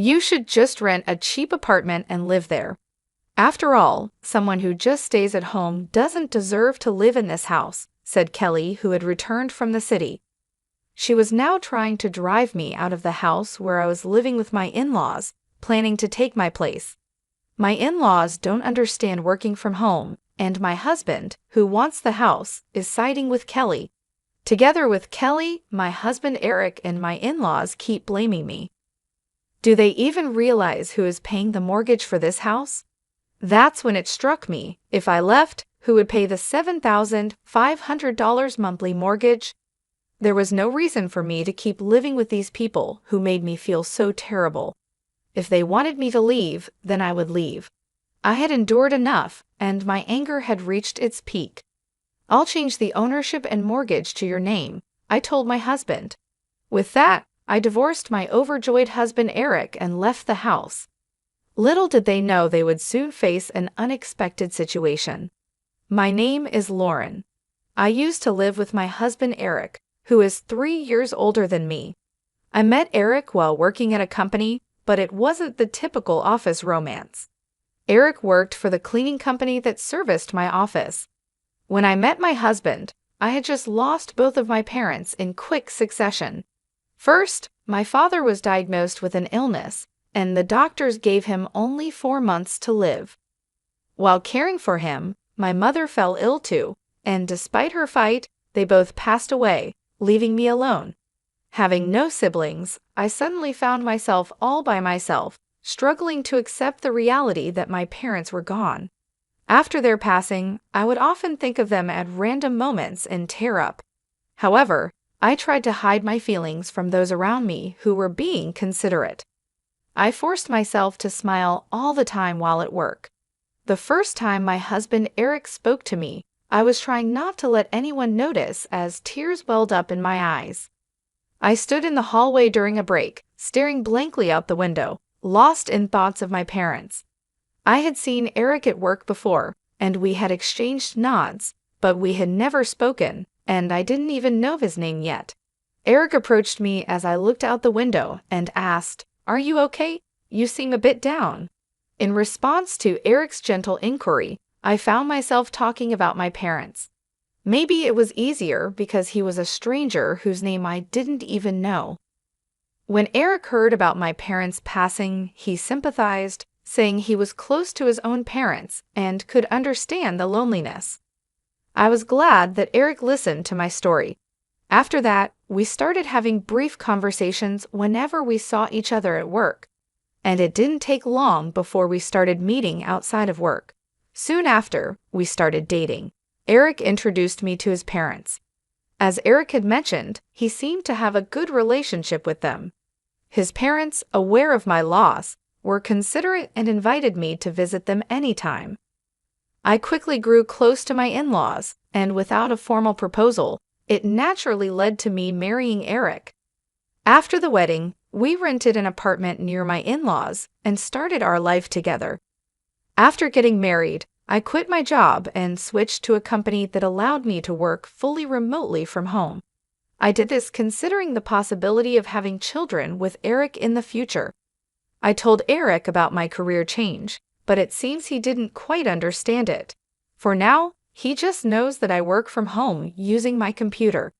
You should just rent a cheap apartment and live there. After all, someone who just stays at home doesn't deserve to live in this house, said Kelly, who had returned from the city. She was now trying to drive me out of the house where I was living with my in-laws, planning to take my place. My in-laws don't understand working from home, and my husband, who wants the house, is siding with Kelly. Together with Kelly, my husband Eric, and my in-laws keep blaming me. Do they even realize who is paying the mortgage for this house? That's when it struck me, if I left, who would pay the $7,500 monthly mortgage? There was no reason for me to keep living with these people who made me feel so terrible. If they wanted me to leave, then I would leave. I had endured enough, and my anger had reached its peak. I'll change the ownership and mortgage to your name, I told my husband. With that, I divorced my overjoyed husband Eric and left the house. Little did they know they would soon face an unexpected situation. My name is Lauren. I used to live with my husband Eric, who is 3 years older than me. I met Eric while working at a company, but it wasn't the typical office romance. Eric worked for the cleaning company that serviced my office. When I met my husband, I had just lost both of my parents in quick succession. First, my father was diagnosed with an illness, and the doctors gave him only 4 months to live. While caring for him, my mother fell ill too, and despite her fight, they both passed away, leaving me alone. Having no siblings, I suddenly found myself all by myself, struggling to accept the reality that my parents were gone. After their passing, I would often think of them at random moments and tear up. However, I tried to hide my feelings from those around me who were being considerate. I forced myself to smile all the time while at work. The first time my husband Eric spoke to me, I was trying not to let anyone notice as tears welled up in my eyes. I stood in the hallway during a break, staring blankly out the window, lost in thoughts of my parents. I had seen Eric at work before, and we had exchanged nods, but we had never spoken, and I didn't even know his name yet. Eric approached me as I looked out the window and asked, "Are you okay? You seem a bit down." In response to Eric's gentle inquiry, I found myself talking about my parents. Maybe it was easier because he was a stranger whose name I didn't even know. When Eric heard about my parents' passing, he sympathized, saying he was close to his own parents and could understand the loneliness. I was glad that Eric listened to my story. After that, we started having brief conversations whenever we saw each other at work. And it didn't take long before we started meeting outside of work. Soon after, we started dating. Eric introduced me to his parents. As Eric had mentioned, he seemed to have a good relationship with them. His parents, aware of my loss, were considerate and invited me to visit them anytime. I quickly grew close to my in-laws, and without a formal proposal, it naturally led to me marrying Eric. After the wedding, we rented an apartment near my in-laws and started our life together. After getting married, I quit my job and switched to a company that allowed me to work fully remotely from home. I did this considering the possibility of having children with Eric in the future. I told Eric about my career change, but it seems he didn't quite understand it. For now, he just knows that I work from home using my computer.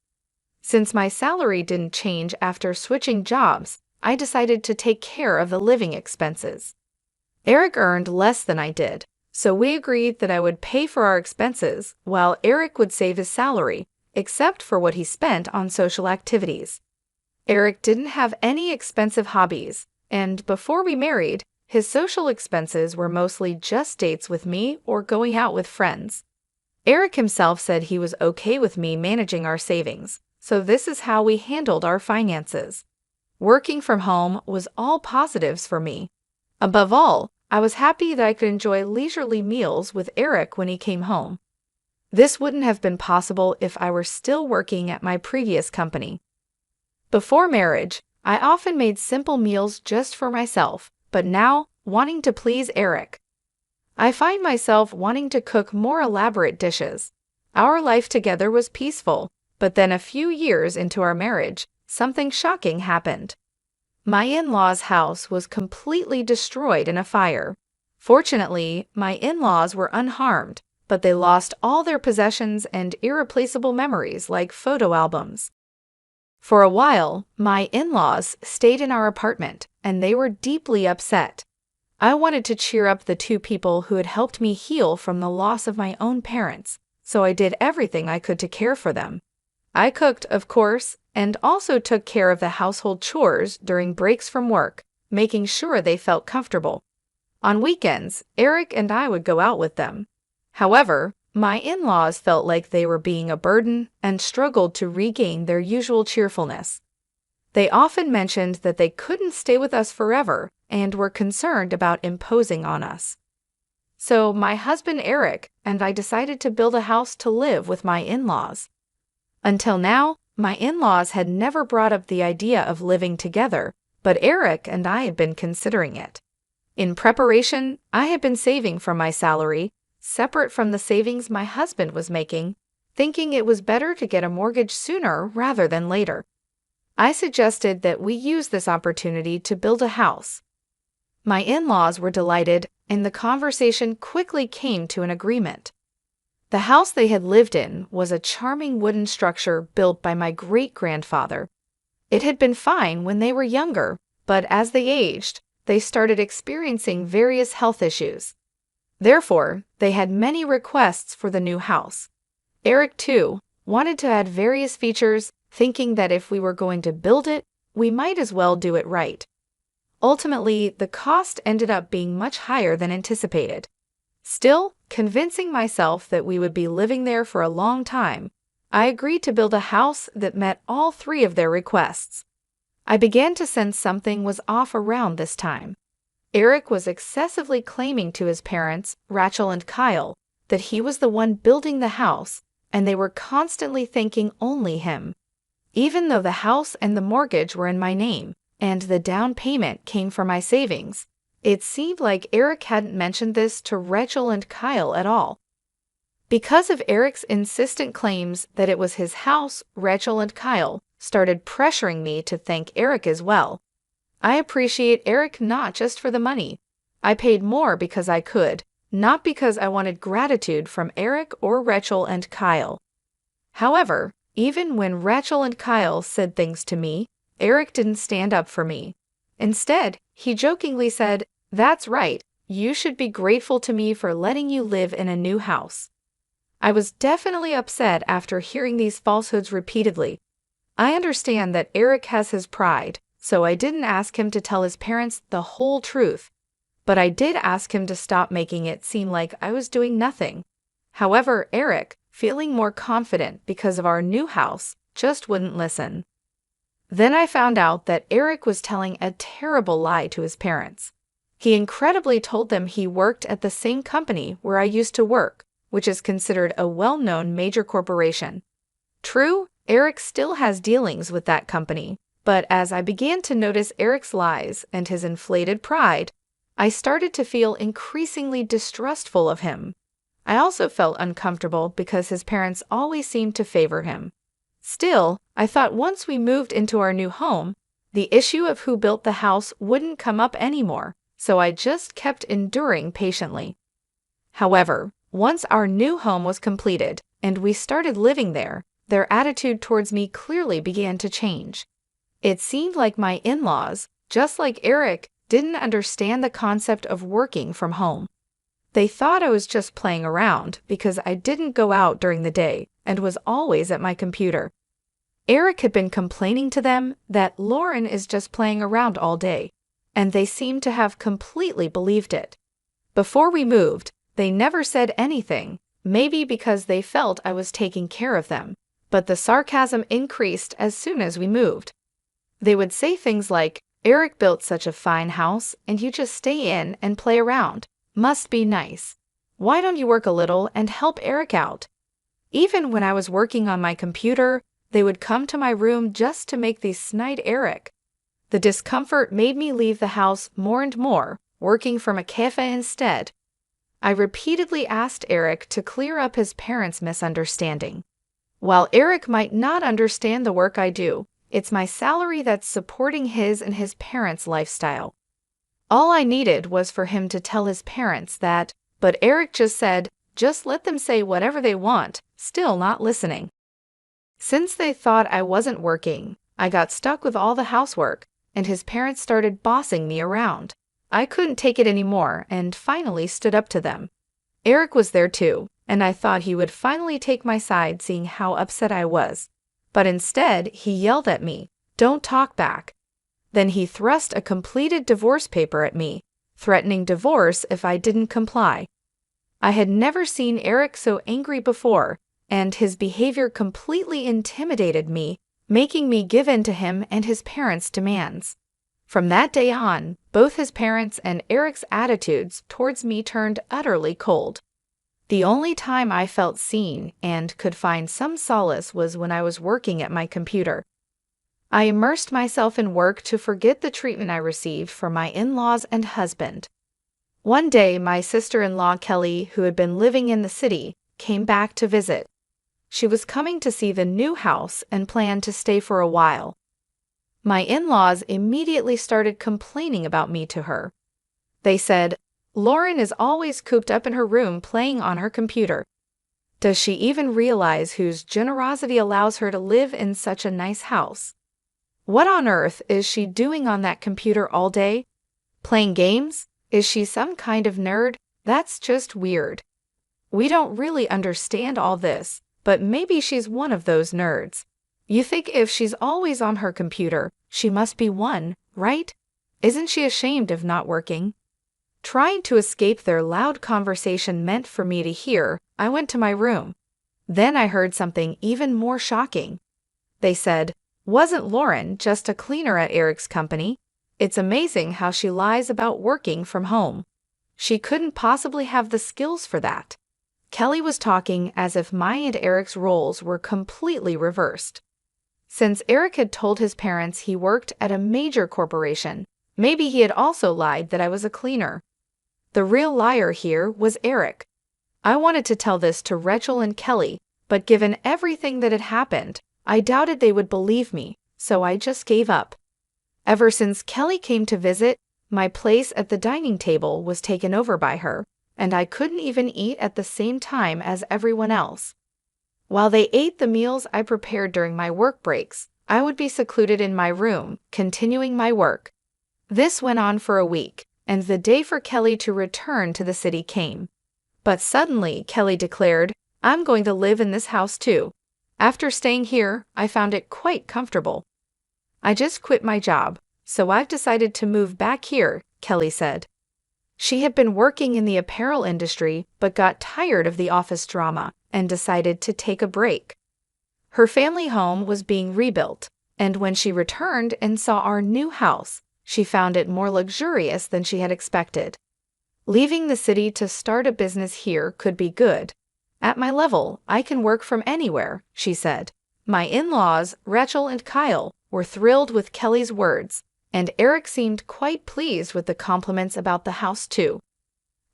Since my salary didn't change after switching jobs, I decided to take care of the living expenses. Eric earned less than I did, so we agreed that I would pay for our expenses while Eric would save his salary, except for what he spent on social activities. Eric didn't have any expensive hobbies, and before we married, his social expenses were mostly just dates with me or going out with friends. Eric himself said he was okay with me managing our savings, so this is how we handled our finances. Working from home was all positives for me. Above all, I was happy that I could enjoy leisurely meals with Eric when he came home. This wouldn't have been possible if I were still working at my previous company. Before marriage, I often made simple meals just for myself, but now, wanting to please Eric, I find myself wanting to cook more elaborate dishes. Our life together was peaceful, but then a few years into our marriage, something shocking happened. My in-laws' house was completely destroyed in a fire. Fortunately, my in-laws were unharmed, but they lost all their possessions and irreplaceable memories like photo albums. For a while, my in-laws stayed in our apartment, and they were deeply upset. I wanted to cheer up the two people who had helped me heal from the loss of my own parents, so I did everything I could to care for them. I cooked, of course, and also took care of the household chores during breaks from work, making sure they felt comfortable. On weekends, Eric and I would go out with them. However, my in-laws felt like they were being a burden and struggled to regain their usual cheerfulness. They often mentioned that they couldn't stay with us forever and were concerned about imposing on us. So my husband Eric and I decided to build a house to live with my in-laws. Until now, my in-laws had never brought up the idea of living together, but Eric and I had been considering it. In preparation, I had been saving from my salary, separate from the savings my husband was making, thinking it was better to get a mortgage sooner rather than later. I suggested that we use this opportunity to build a house. My in-laws were delighted, and the conversation quickly came to an agreement. The house they had lived in was a charming wooden structure built by my great-grandfather. It had been fine when they were younger, but as they aged, they started experiencing various health issues. Therefore, they had many requests for the new house. Eric, too, wanted to add various features, thinking that if we were going to build it, we might as well do it right. Ultimately, the cost ended up being much higher than anticipated. Still, convincing myself that we would be living there for a long time, I agreed to build a house that met all three of their requests. I began to sense something was off around this time. Eric was excessively claiming to his parents, Rachel and Kyle, that he was the one building the house, and they were constantly thanking only him. Even though the house and the mortgage were in my name, and the down payment came from my savings, it seemed like Eric hadn't mentioned this to Rachel and Kyle at all. Because of Eric's insistent claims that it was his house, Rachel and Kyle started pressuring me to thank Eric as well. I appreciate Eric not just for the money. I paid more because I could, not because I wanted gratitude from Eric or Rachel and Kyle. However, even when Rachel and Kyle said things to me, Eric didn't stand up for me. Instead, he jokingly said, "That's right, you should be grateful to me for letting you live in a new house." I was definitely upset after hearing these falsehoods repeatedly. I understand that Eric has his pride, so I didn't ask him to tell his parents the whole truth, but I did ask him to stop making it seem like I was doing nothing. However, Eric, feeling more confident because of our new house, just wouldn't listen. Then I found out that Eric was telling a terrible lie to his parents. He incredibly told them he worked at the same company where I used to work, which is considered a well-known major corporation. True, Eric still has dealings with that company, but as I began to notice Eric's lies and his inflated pride, I started to feel increasingly distrustful of him. I also felt uncomfortable because his parents always seemed to favor him. Still, I thought once we moved into our new home, the issue of who built the house wouldn't come up anymore, so I just kept enduring patiently. However, once our new home was completed and we started living there, their attitude towards me clearly began to change. It seemed like my in-laws, just like Eric, didn't understand the concept of working from home. They thought I was just playing around because I didn't go out during the day and was always at my computer. Eric had been complaining to them that Lauren is just playing around all day, and they seemed to have completely believed it. Before we moved, they never said anything, maybe because they felt I was taking care of them, but the sarcasm increased as soon as we moved. They would say things like, "Eric built such a fine house, and you just stay in and play around. Must be nice. Why don't you work a little and help Eric out?" Even when I was working on my computer, they would come to my room just to make these snide Eric. The discomfort made me leave the house more and more, working from a cafe instead. I repeatedly asked Eric to clear up his parents' misunderstanding. While Eric might not understand the work I do, It's my salary that's supporting his and his parents' lifestyle. All I needed was for him to tell his parents that, but Eric just said, just let them say whatever they want, still not listening. Since they thought I wasn't working, I got stuck with all the housework, and his parents started bossing me around. I couldn't take it anymore and finally stood up to them. Eric was there too, and I thought he would finally take my side seeing how upset I was. But instead, he yelled at me, "Don't talk back." Then he thrust a completed divorce paper at me, threatening divorce if I didn't comply. I had never seen Eric so angry before, and his behavior completely intimidated me, making me give in to him and his parents' demands. From that day on, both his parents and Eric's attitudes towards me turned utterly cold. The only time I felt seen and could find some solace was when I was working at my computer. I immersed myself in work to forget the treatment I received from my in-laws and husband. One day, my sister-in-law Kelly, who had been living in the city, came back to visit. She was coming to see the new house and planned to stay for a while. My in-laws immediately started complaining about me to her. They said, "Lauren is always cooped up in her room playing on her computer. Does she even realize whose generosity allows her to live in such a nice house? What on earth is she doing on that computer all day? Playing games? Is she some kind of nerd? That's just weird. We don't really understand all this, but maybe she's one of those nerds. You think if she's always on her computer, she must be one, right? Isn't she ashamed of not working?" Trying to escape their loud conversation meant for me to hear, I went to my room. Then I heard something even more shocking. They said, "Wasn't Lauren just a cleaner at Eric's company? It's amazing how she lies about working from home. She couldn't possibly have the skills for that." Kelly was talking as if my and Eric's roles were completely reversed. Since Eric had told his parents he worked at a major corporation, maybe he had also lied that I was a cleaner. The real liar here was Eric. I wanted to tell this to Rachel and Kelly, but given everything that had happened, I doubted they would believe me, so I just gave up. Ever since Kelly came to visit, my place at the dining table was taken over by her, and I couldn't even eat at the same time as everyone else. While they ate the meals I prepared during my work breaks, I would be secluded in my room, continuing my work. This went on for a week, and the day for Kelly to return to the city came. But suddenly, Kelly declared, "I'm going to live in this house too. After staying here, I found it quite comfortable. I just quit my job, so I've decided to move back here," Kelly said. She had been working in the apparel industry but got tired of the office drama and decided to take a break. Her family home was being rebuilt, and when she returned and saw our new house, she found it more luxurious than she had expected. Leaving the city to start a business here could be good. "At my level, I can work from anywhere," she said. My in-laws, Rachel and Kyle, were thrilled with Kelly's words, and Eric seemed quite pleased with the compliments about the house too.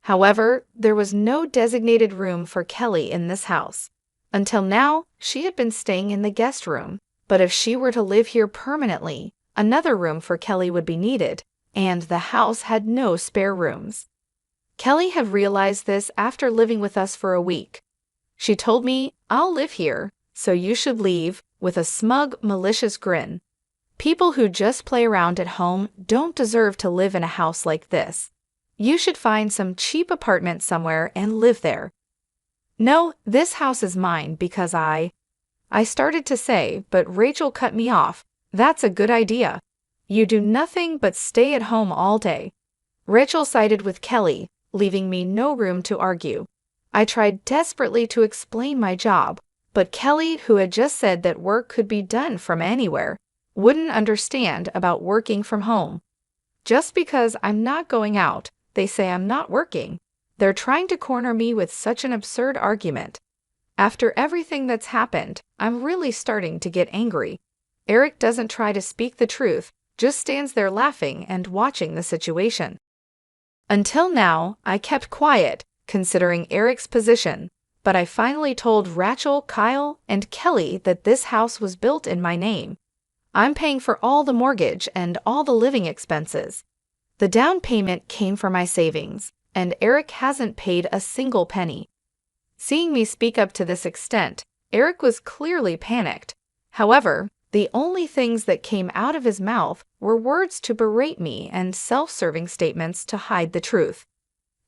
However, there was no designated room for Kelly in this house. Until now, she had been staying in the guest room, but if she were to live here permanently, another room for Kelly would be needed, and the house had no spare rooms. Kelly had realized this after living with us for a week. She told me, "I'll live here, so you should leave," with a smug, malicious grin. "People who just play around at home don't deserve to live in a house like this. You should find some cheap apartment somewhere and live there." "No, this house is mine because I started to say, but Rachel cut me off. "That's a good idea. You do nothing but stay at home all day." Rachel sided with Kelly, leaving me no room to argue. I tried desperately to explain my job, but Kelly, who had just said that work could be done from anywhere, wouldn't understand about working from home. Just because I'm not going out, they say I'm not working. They're trying to corner me with such an absurd argument. After everything that's happened, I'm really starting to get angry. Eric doesn't try to speak the truth, just stands there laughing and watching the situation. Until now, I kept quiet, considering Eric's position, but I finally told Rachel, Kyle, and Kelly that this house was built in my name. I'm paying for all the mortgage and all the living expenses. The down payment came from my savings, and Eric hasn't paid a single penny. Seeing me speak up to this extent, Eric was clearly panicked. However, the only things that came out of his mouth were words to berate me and self-serving statements to hide the truth.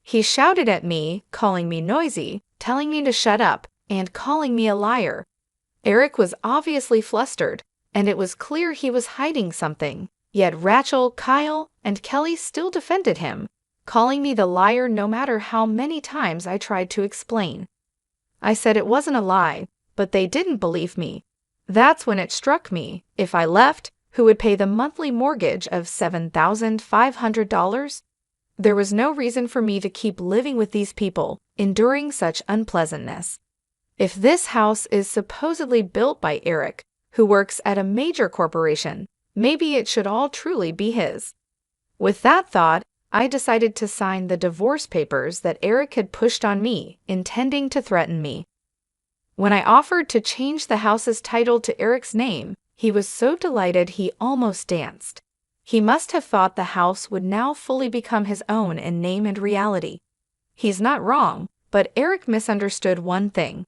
He shouted at me, calling me noisy, telling me to shut up, and calling me a liar. Eric was obviously flustered, and it was clear he was hiding something, yet Rachel, Kyle, and Kelly still defended him, calling me the liar no matter how many times I tried to explain. I said it wasn't a lie, but they didn't believe me. That's when it struck me, if I left, who would pay the monthly mortgage of $7,500? There was no reason for me to keep living with these people, enduring such unpleasantness. If this house is supposedly built by Eric, who works at a major corporation, maybe it should all truly be his. With that thought, I decided to sign the divorce papers that Eric had pushed on me, intending to threaten me. When I offered to change the house's title to Eric's name, he was so delighted he almost danced. He must have thought the house would now fully become his own in name and reality. He's not wrong, but Eric misunderstood one thing.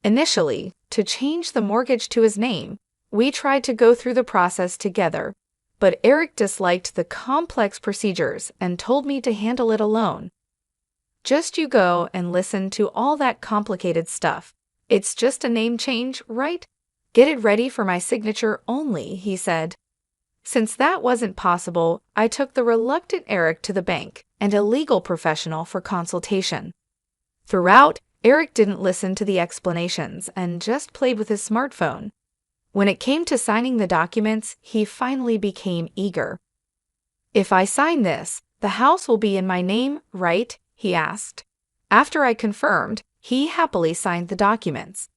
Initially, to change the mortgage to his name, we tried to go through the process together, but Eric disliked the complex procedures and told me to handle it alone. Just you go and listen to all that complicated stuff. It's just a name change, right? Get it ready for my signature only, he said. Since that wasn't possible, I took the reluctant Eric to the bank and a legal professional for consultation. Throughout, Eric didn't listen to the explanations and just played with his smartphone. When it came to signing the documents, he finally became eager. "If I sign this, the house will be in my name, right?" he asked. After I confirmed, he happily signed the documents.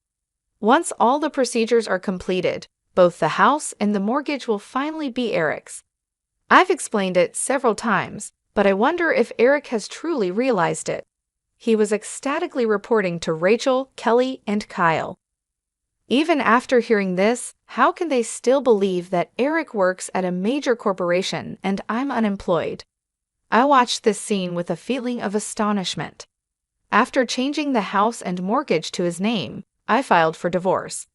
Once all the procedures are completed, both the house and the mortgage will finally be Eric's. I've explained it several times, but I wonder if Eric has truly realized it. He was ecstatically reporting to Rachel, Kelly, and Kyle. Even after hearing this, how can they still believe that Eric works at a major corporation and I'm unemployed? I watched this scene with a feeling of astonishment. After changing the house and mortgage to his name, I filed for divorce.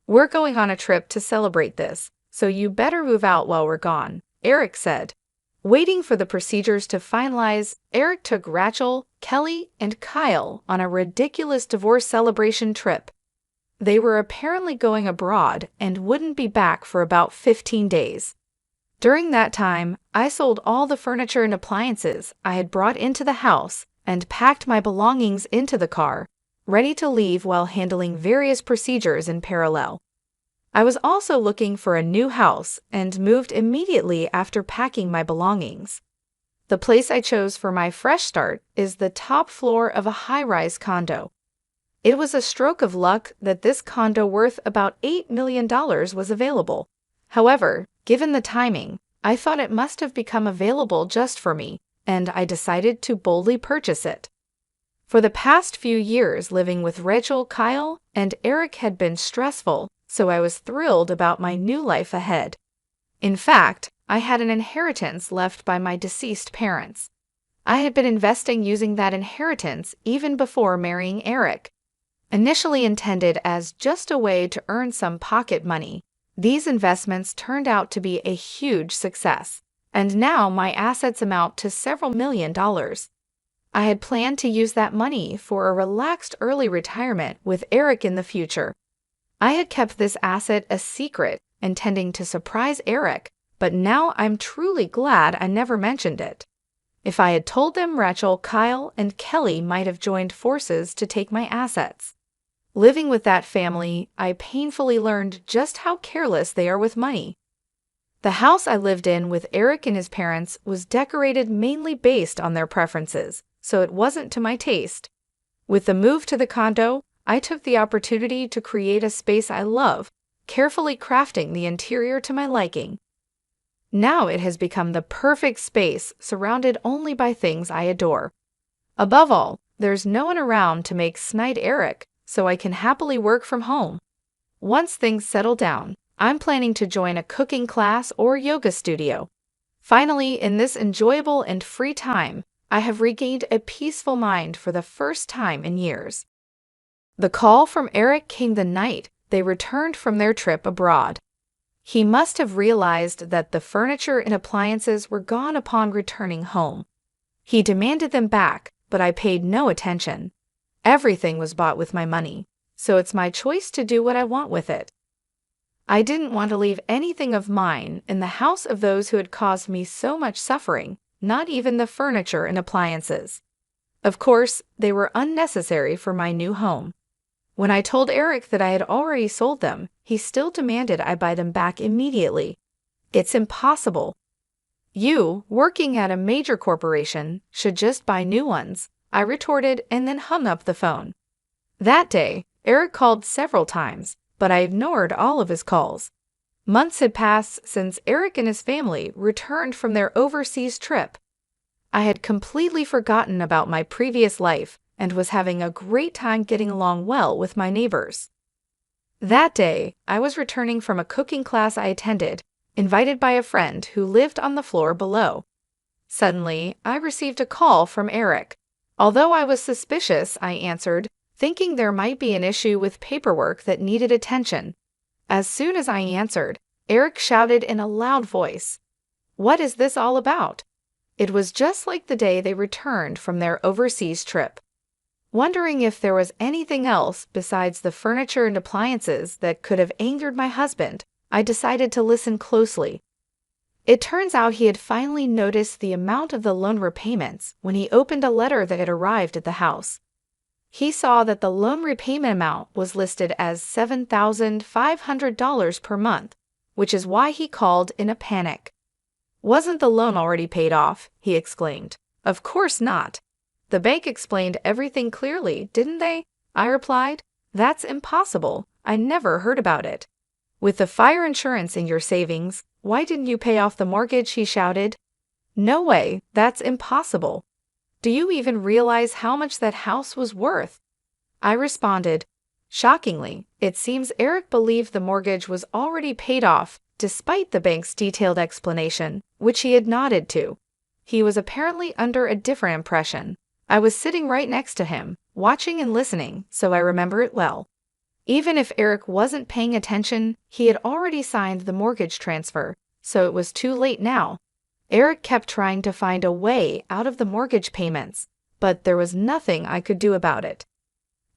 "We're going on a trip to celebrate this, so you better move out while we're gone," Eric said. Waiting for the procedures to finalize, Eric took Rachel, Kelly, and Kyle on a ridiculous divorce celebration trip. They were apparently going abroad and wouldn't be back for about 15 days. During that time, I sold all the furniture and appliances I had brought into the house and packed my belongings into the car, ready to leave while handling various procedures in parallel. I was also looking for a new house and moved immediately after packing my belongings. The place I chose for my fresh start is the top floor of a high-rise condo. It was a stroke of luck that this condo worth about $8 million was available. However, given the timing, I thought it must have become available just for me, and I decided to boldly purchase it. For the past few years living with Rachel, Kyle, and Eric had been stressful, so I was thrilled about my new life ahead. In fact, I had an inheritance left by my deceased parents. I had been investing using that inheritance even before marrying Eric. Initially intended as just a way to earn some pocket money, these investments turned out to be a huge success, and now my assets amount to several $1,000,000. I had planned to use that money for a relaxed early retirement with Eric in the future. I had kept this asset a secret, intending to surprise Eric, but now I'm truly glad I never mentioned it. If I had told them, Rachel, Kyle, and Kelly might have joined forces to take my assets. Living with that family, I painfully learned just how careless they are with money. The house I lived in with Eric and his parents was decorated mainly based on their preferences, so it wasn't to my taste. With the move to the condo, I took the opportunity to create a space I love, carefully crafting the interior to my liking. Now it has become the perfect space surrounded only by things I adore. Above all, there's no one around to make snide Eric, so I can happily work from home. Once things settle down, I'm planning to join a cooking class or yoga studio. Finally, in this enjoyable and free time, I have regained a peaceful mind for the first time in years. The call from Eric came the night they returned from their trip abroad. He must have realized that the furniture and appliances were gone upon returning home. He demanded them back, but I paid no attention. Everything was bought with my money, so it's my choice to do what I want with it. I didn't want to leave anything of mine in the house of those who had caused me so much suffering, not even the furniture and appliances. Of course, they were unnecessary for my new home. When I told Eric that I had already sold them, he still demanded I buy them back immediately. It's impossible. You, working at a major corporation, should just buy new ones, I retorted and then hung up the phone. That day, Eric called several times, but I ignored all of his calls. Months had passed since Eric and his family returned from their overseas trip. I had completely forgotten about my previous life and was having a great time getting along well with my neighbors. That day, I was returning from a cooking class I attended, invited by a friend who lived on the floor below. Suddenly, I received a call from Eric. Although I was suspicious, I answered, thinking there might be an issue with paperwork that needed attention. As soon as I answered, Eric shouted in a loud voice, "What is this all about?" It was just like the day they returned from their overseas trip. Wondering if there was anything else besides the furniture and appliances that could have angered my husband, I decided to listen closely. It turns out he had finally noticed the amount of the loan repayments when he opened a letter that had arrived at the house. He saw that the loan repayment amount was listed as $7,500 per month, which is why he called in a panic. "Wasn't the loan already paid off?" he exclaimed. "Of course not. The bank explained everything clearly, didn't they?" I replied. "That's impossible. I never heard about it." "With the fire insurance in your savings, why didn't you pay off the mortgage?" he shouted. "No way, that's impossible. Do you even realize how much that house was worth?" I responded. Shockingly, it seems Eric believed the mortgage was already paid off despite the bank's detailed explanation, which he had nodded to. He was apparently under a different impression. I was sitting right next to him, watching and listening, so I remember it well. Even if Eric wasn't paying attention, he had already signed the mortgage transfer, so it was too late now. Eric kept trying to find a way out of the mortgage payments, but there was nothing I could do about it.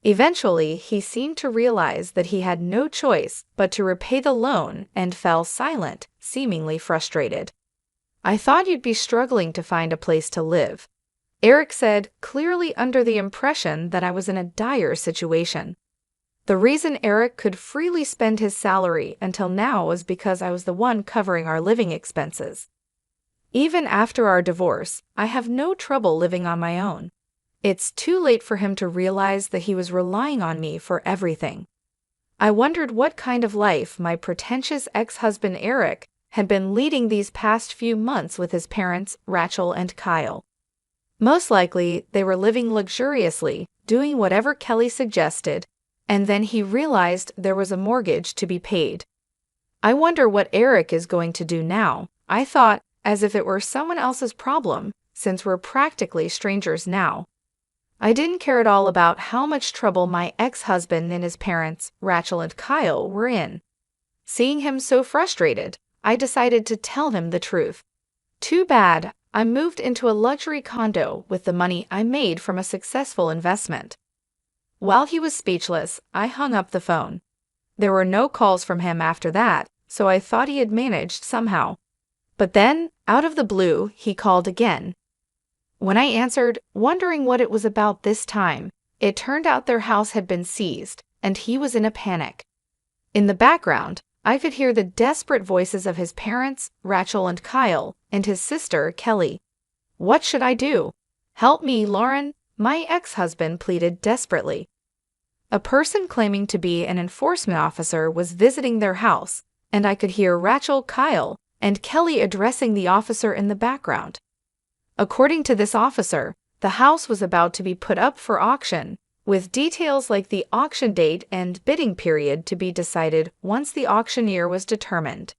Eventually, he seemed to realize that he had no choice but to repay the loan and fell silent, seemingly frustrated. "I thought you'd be struggling to find a place to live," Eric said, clearly under the impression that I was in a dire situation. The reason Eric could freely spend his salary until now was because I was the one covering our living expenses. Even after our divorce, I have no trouble living on my own. It's too late for him to realize that he was relying on me for everything. I wondered what kind of life my pretentious ex-husband Eric had been leading these past few months with his parents, Rachel and Kyle. Most likely, they were living luxuriously, doing whatever Kelly suggested, and then he realized there was a mortgage to be paid. I wonder what Eric is going to do now, I thought, as if it were someone else's problem, since we're practically strangers now. I didn't care at all about how much trouble my ex-husband and his parents, Rachel and Kyle, were in. Seeing him so frustrated, I decided to tell him the truth. Too bad, I moved into a luxury condo with the money I made from a successful investment. While he was speechless, I hung up the phone. There were no calls from him after that, so I thought he had managed somehow. But then, out of the blue, he called again. When I answered, wondering what it was about this time, it turned out their house had been seized, and he was in a panic. In the background, I could hear the desperate voices of his parents, Rachel and Kyle, and his sister, Kelly. "What should I do? Help me, Lauren," my ex-husband pleaded desperately. A person claiming to be an enforcement officer was visiting their house, and I could hear Rachel, Kyle, and Kelly addressing the officer in the background. According to this officer, the house was about to be put up for auction, with details like the auction date and bidding period to be decided once the auctioneer was determined.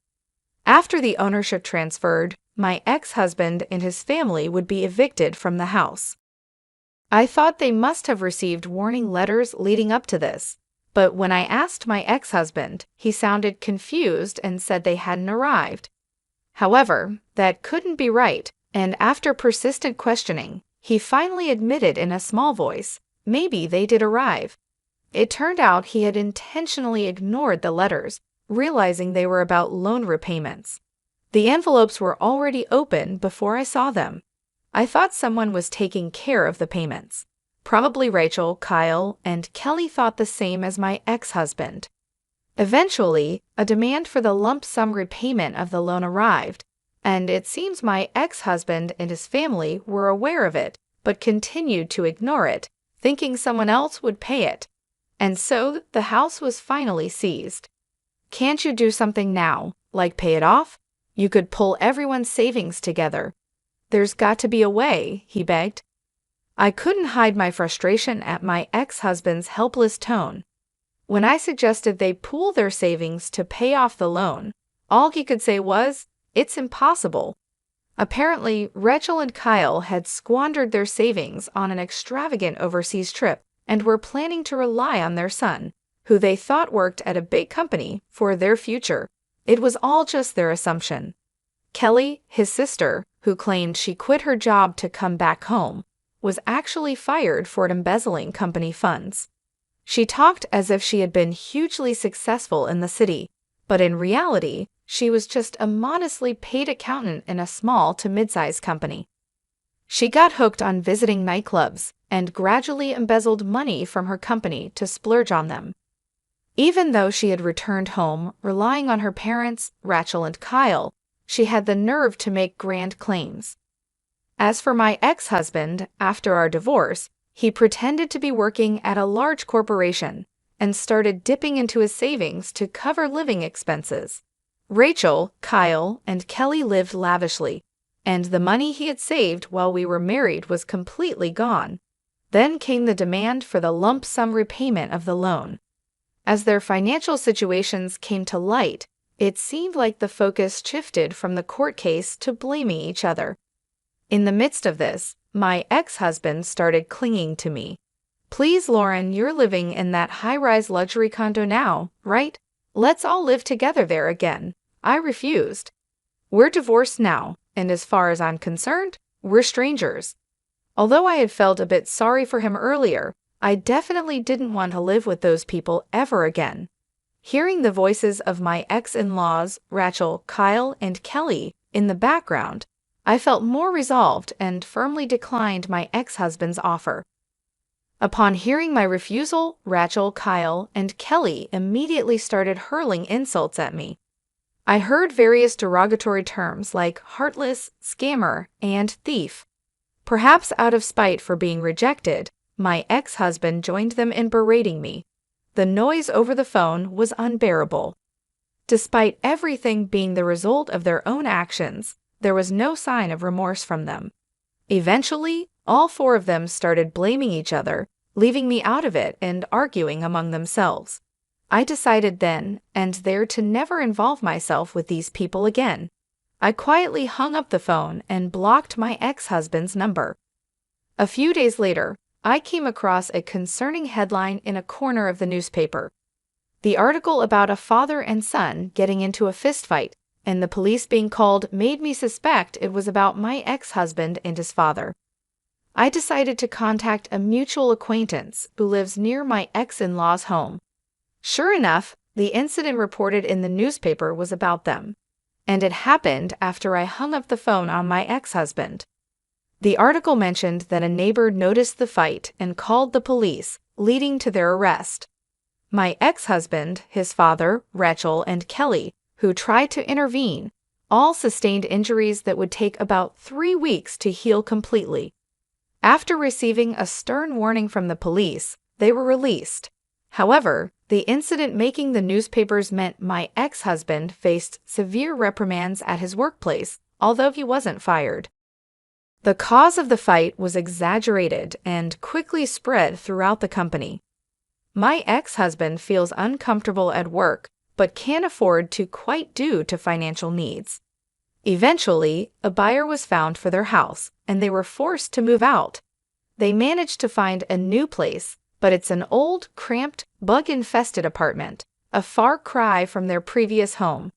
After the ownership transferred, my ex-husband and his family would be evicted from the house. I thought they must have received warning letters leading up to this, but when I asked my ex-husband, he sounded confused and said they hadn't arrived. However, that couldn't be right, and after persistent questioning, he finally admitted in a small voice, maybe they did arrive. It turned out he had intentionally ignored the letters, realizing they were about loan repayments. The envelopes were already open before I saw them. I thought someone was taking care of the payments. Probably Rachel, Kyle, and Kelly thought the same as my ex-husband. Eventually, a demand for the lump sum repayment of the loan arrived, and it seems my ex-husband and his family were aware of it, but continued to ignore it, thinking someone else would pay it. And so the house was finally seized. Can't you do something now, like pay it off? You could pull everyone's savings together. There's got to be a way, he begged. I couldn't hide my frustration at my ex-husband's helpless tone. When I suggested they pool their savings to pay off the loan, all he could say was, "It's impossible." Apparently, Rachel and Kyle had squandered their savings on an extravagant overseas trip and were planning to rely on their son, who they thought worked at a big company, for their future. It was all just their assumption. Kelly, his sister, who claimed she quit her job to come back home, was actually fired for embezzling company funds. She talked as if she had been hugely successful in the city, but in reality, she was just a modestly paid accountant in a small to mid-sized company. She got hooked on visiting nightclubs and gradually embezzled money from her company to splurge on them. Even though she had returned home, relying on her parents, Rachel and Kyle, she had the nerve to make grand claims. As for my ex-husband, after our divorce, he pretended to be working at a large corporation and started dipping into his savings to cover living expenses. Rachel, Kyle, and Kelly lived lavishly, and the money he had saved while we were married was completely gone. Then came the demand for the lump sum repayment of the loan. As their financial situations came to light, it seemed like the focus shifted from the court case to blaming each other. In the midst of this, my ex-husband started clinging to me. "Please, Lauren, you're living in that high-rise luxury condo now, right? Let's all live together there again." I refused. "We're divorced now, and as far as I'm concerned, we're strangers." Although I had felt a bit sorry for him earlier, I definitely didn't want to live with those people ever again. Hearing the voices of my ex-in-laws, Rachel, Kyle, and Kelly, in the background, I felt more resolved and firmly declined my ex-husband's offer. Upon hearing my refusal, Rachel, Kyle, and Kelly immediately started hurling insults at me. I heard various derogatory terms like heartless, scammer, and thief. Perhaps out of spite for being rejected, my ex-husband joined them in berating me. The noise over the phone was unbearable. Despite everything being the result of their own actions, there was no sign of remorse from them. Eventually, all four of them started blaming each other, leaving me out of it and arguing among themselves. I decided then and there to never involve myself with these people again. I quietly hung up the phone and blocked my ex-husband's number. A few days later, I came across a concerning headline in a corner of the newspaper. The article about a father and son getting into a fistfight and the police being called made me suspect it was about my ex-husband and his father. I decided to contact a mutual acquaintance who lives near my ex-in-law's home. Sure enough, the incident reported in the newspaper was about them, and it happened after I hung up the phone on my ex-husband. The article mentioned that a neighbor noticed the fight and called the police, leading to their arrest. My ex-husband, his father, Rachel, and Kelly, who tried to intervene, all sustained injuries that would take about 3 weeks to heal completely. After receiving a stern warning from the police, they were released. However, the incident making the newspapers meant my ex-husband faced severe reprimands at his workplace, although he wasn't fired. The cause of the fight was exaggerated and quickly spread throughout the company. My ex-husband feels uncomfortable at work but can't afford to quite due to financial needs. Eventually, a buyer was found for their house, and they were forced to move out. They managed to find a new place, but it's an old, cramped, bug-infested apartment, a far cry from their previous home.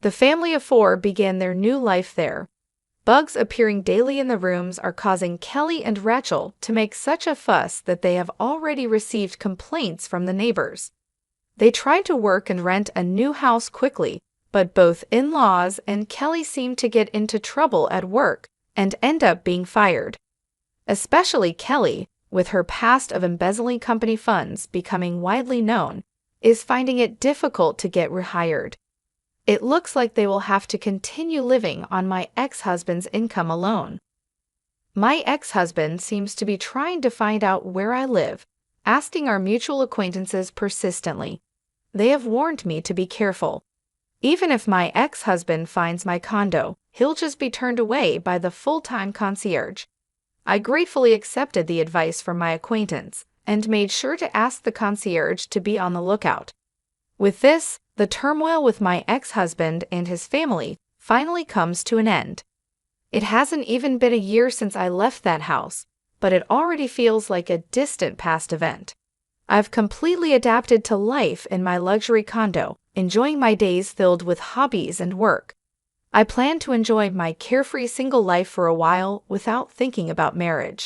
The family of four began their new life there. Bugs appearing daily in the rooms are causing Kelly and Rachel to make such a fuss that they have already received complaints from the neighbors. They tried to work and rent a new house quickly, but both in-laws and Kelly seem to get into trouble at work and end up being fired. Especially Kelly, with her past of embezzling company funds becoming widely known, is finding it difficult to get rehired. It looks like they will have to continue living on my ex-husband's income alone. My ex-husband seems to be trying to find out where I live, asking our mutual acquaintances persistently. They have warned me to be careful. Even if my ex-husband finds my condo, he'll just be turned away by the full-time concierge. I gratefully accepted the advice from my acquaintance and made sure to ask the concierge to be on the lookout. With this, the turmoil with my ex-husband and his family finally comes to an end. It hasn't even been a year since I left that house, but it already feels like a distant past event. I've completely adapted to life in my luxury condo, enjoying my days filled with hobbies and work. I plan to enjoy my carefree single life for a while without thinking about marriage.